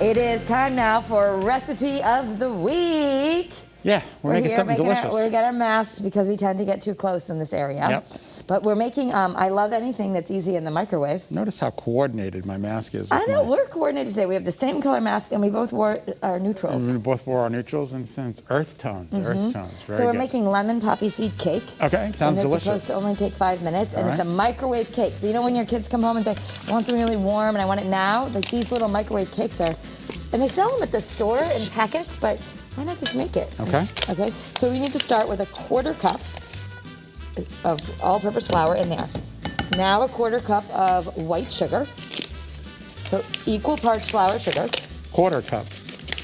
It is time now for recipe of the week. Yeah, we're making something delicious. We got our masks because we tend to get too close in this area. Yep. But we're making, I love anything that's easy in the microwave. Notice how coordinated my mask is. I know, we're coordinated today. We have the same color mask and we both wore our neutrals. We both wore our neutrals and it's earth tones, earth tones. Very So we're good. making lemon poppy seed cake. Okay, sounds delicious. And it's supposed to only take 5 minutes, and it's a right. microwave cake. So you know when your kids come home and say, I want something really warm and I want it now? Like these little microwave cakes are, and they sell them at the store in packets, but why not just make it? Okay. Okay, so we need to start with a 1/4 cup of all-purpose flour in there. Now a 1/4 cup of white sugar. So equal parts flour, sugar. 1/4 cup.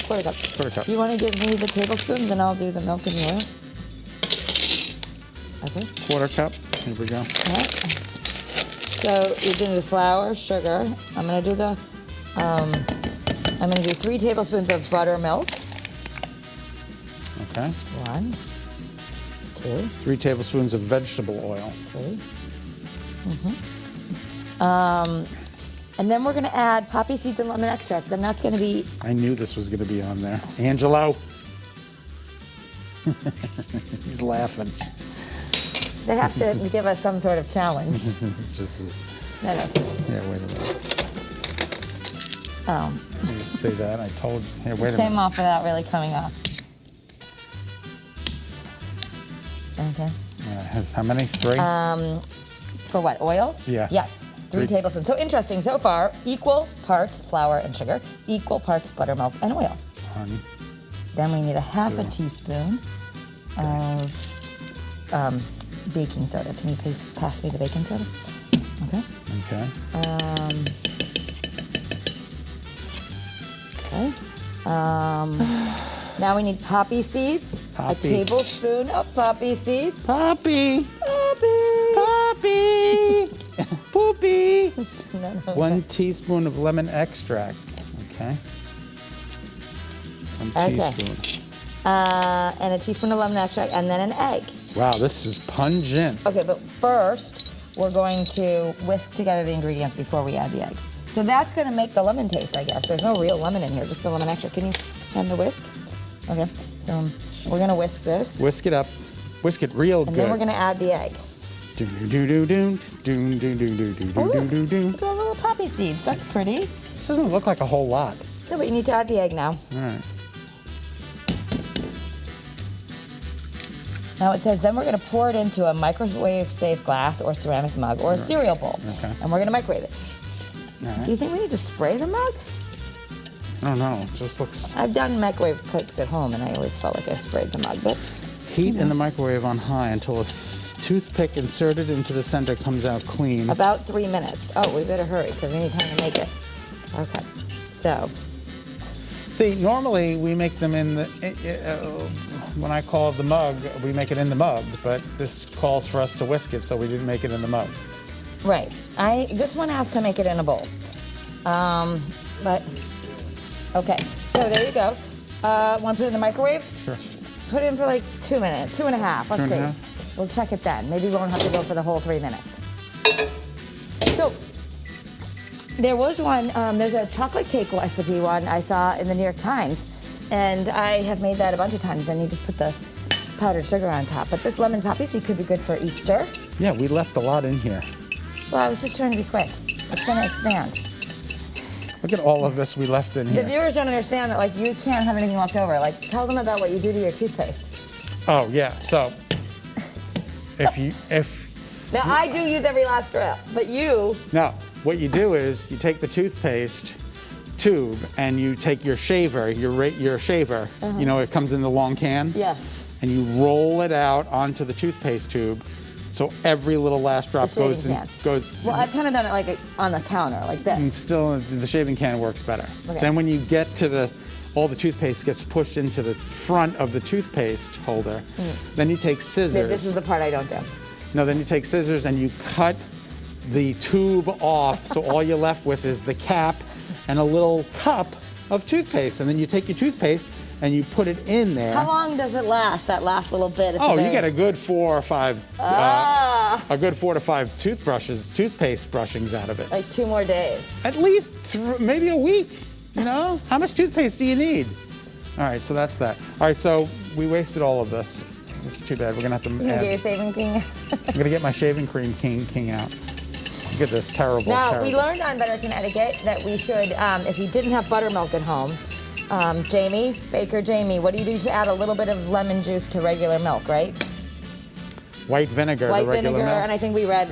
1/4 cup. 1/4 cup. You want to give me the tablespoons and I'll do the milk and the oil? Okay. 1/4 cup. Here we go. All right. So you're doing the flour, sugar. I'm gonna do the, I'm gonna do 3 tablespoons of buttermilk. Okay. 1, 2, 3 tablespoons of vegetable oil. 3. And then we're gonna add poppy seeds and lemon extract. Then that's gonna be, I knew this was going to be on there. Angelo. He's laughing. they have to give us some sort of challenge. It's just, No. yeah, wait a minute. Oh, Let me say that. I told you. Here, wait a came minute. off without really coming off. Okay. How many? 3? For what, oil? Yeah. Yes, 3 3. tablespoons. So interesting, so far, equal parts flour and sugar, equal parts buttermilk and oil. 1. Then we need a 1/2 teaspoon of baking soda. Can you please pass me the baking soda? Okay. Okay. Okay. Now we need poppy seeds. Poppy. A tablespoon of poppy seeds. Poppy. Poppy. Poppy. Poopy. No. 1 teaspoon of lemon extract. Okay. 1 Okay. teaspoon. And a teaspoon of lemon extract, and then an egg. Wow, this is pungent. Okay, but first, we're going to whisk together the ingredients before we add the eggs. So that's gonna make the lemon taste, I guess. There's no real lemon in here, just the lemon extract. Can you hand the whisk? Okay, so we're gonna whisk this. Whisk it up. Whisk it real And good. then we're gonna add the egg. Do do do do do do do do do do Oh, do look, do do. look at the little poppy seeds. That's pretty. This doesn't look like a whole lot. No, but you need to add the egg now. All right. Now it says then we're gonna pour it into a microwave-safe glass or ceramic mug or a cereal bowl. Okay. And we're gonna microwave it. All right. Do you think we need to spray the mug? I don't know. It just looks. I've done microwave cakes at home and I always felt like I sprayed the mug, but Heat in the microwave on high until a toothpick inserted into the center comes out clean. about 3 minutes. Oh, we better hurry because we need time to make it. Okay, so, See, normally we make them in the. When I call the mug, we make it in the mug, but this calls for us to whisk it, so we didn't make it in the mug. right. This one has to make it in a bowl. But, okay, so there you go. Want to put it in the microwave? Sure. Put it in for like 2 minutes, 2.5, let's 2.5? see. We'll check it then. Maybe we won't have to go for the whole 3 minutes. So, there was one, there's a chocolate cake recipe one I saw in the New York Times, and I have made that a bunch of times, and you just put the powdered sugar on top. But this lemon poppy seed could be good for Easter. Yeah, we left a lot in here. Well, I was just trying to be quick. It's gonna expand. Look at all of this we left in The here. viewers don't understand that, like, you can't have anything left over. Like, tell them about what you do to your toothpaste. Oh yeah. So if Now, I do use every last drop, but you, no, what you do is you take the toothpaste tube and you take your shaver, your shaver. You know, it comes in the long can. yeah. And you roll it out onto the toothpaste tube, so every little last drop The shaving goes in. can. Goes. Well, I've kind of done it like on the counter, like And this. still, the shaving can works better. Okay. Then when you get to all the toothpaste gets pushed into the front of the toothpaste holder. Then you take scissors. This is the part I don't do. No, then you take scissors and you cut the tube off, so all you're left with is the cap and a little cup of toothpaste. And then you take your toothpaste and you put it in there. How long does it last, that last little bit? At the Oh, very... you get a good 4 or 5, a good 4 to 5 toothpaste brushings out of it. Like 2 more days. At least maybe a week. You know, how much toothpaste do you need? All right, so that's that. All right, so we wasted all of this. It's too bad. We're gonna have to You gonna get your add. shaving cream? I'm gonna get my shaving cream king out. Look at this terrible. Now, terrible. we learned on Better Connecticut that we should, if you didn't have buttermilk at home, Jamie, Baker Jamie, what do you do to add a little bit of lemon juice to regular milk, right? White vinegar. White the regular vinegar, milk. and I think we read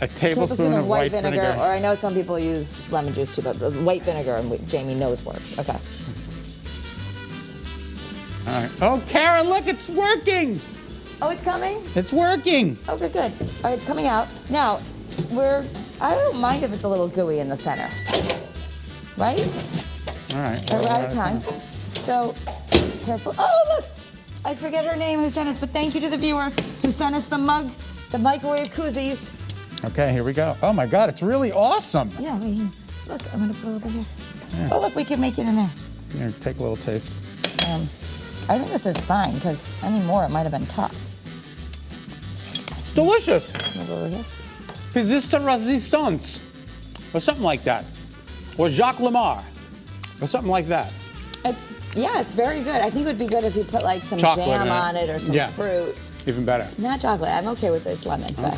A tablespoon of white vinegar. or I know some people use lemon juice too, but white vinegar, and Jamie knows works. Okay. All right. Oh, Karen, look, it's working. Oh, it's coming? It's working. Okay, good. All right, it's coming out. Now, I don't mind if it's a little gooey in the center. Right? All right. We're out of time. So, careful. Oh, look! I forget her name who sent us, but thank you to the viewer who sent us the mug, the microwave koozies. Okay, here we go. Oh my God, it's really awesome. Yeah, look, I'm gonna put it over here. Yeah. Oh, look, we can make it in there. Here, take a little taste. I think this is fine, because any more, it might have been tough. Delicious. Move over here. Persistent resistance, or something like that, or Jacques Lamar, or something like that. It's very good. I think it would be good if you put like some Chocolate jam in it. on it or some Yeah. fruit. Even better. Not chocolate. I'm okay with it lemon, but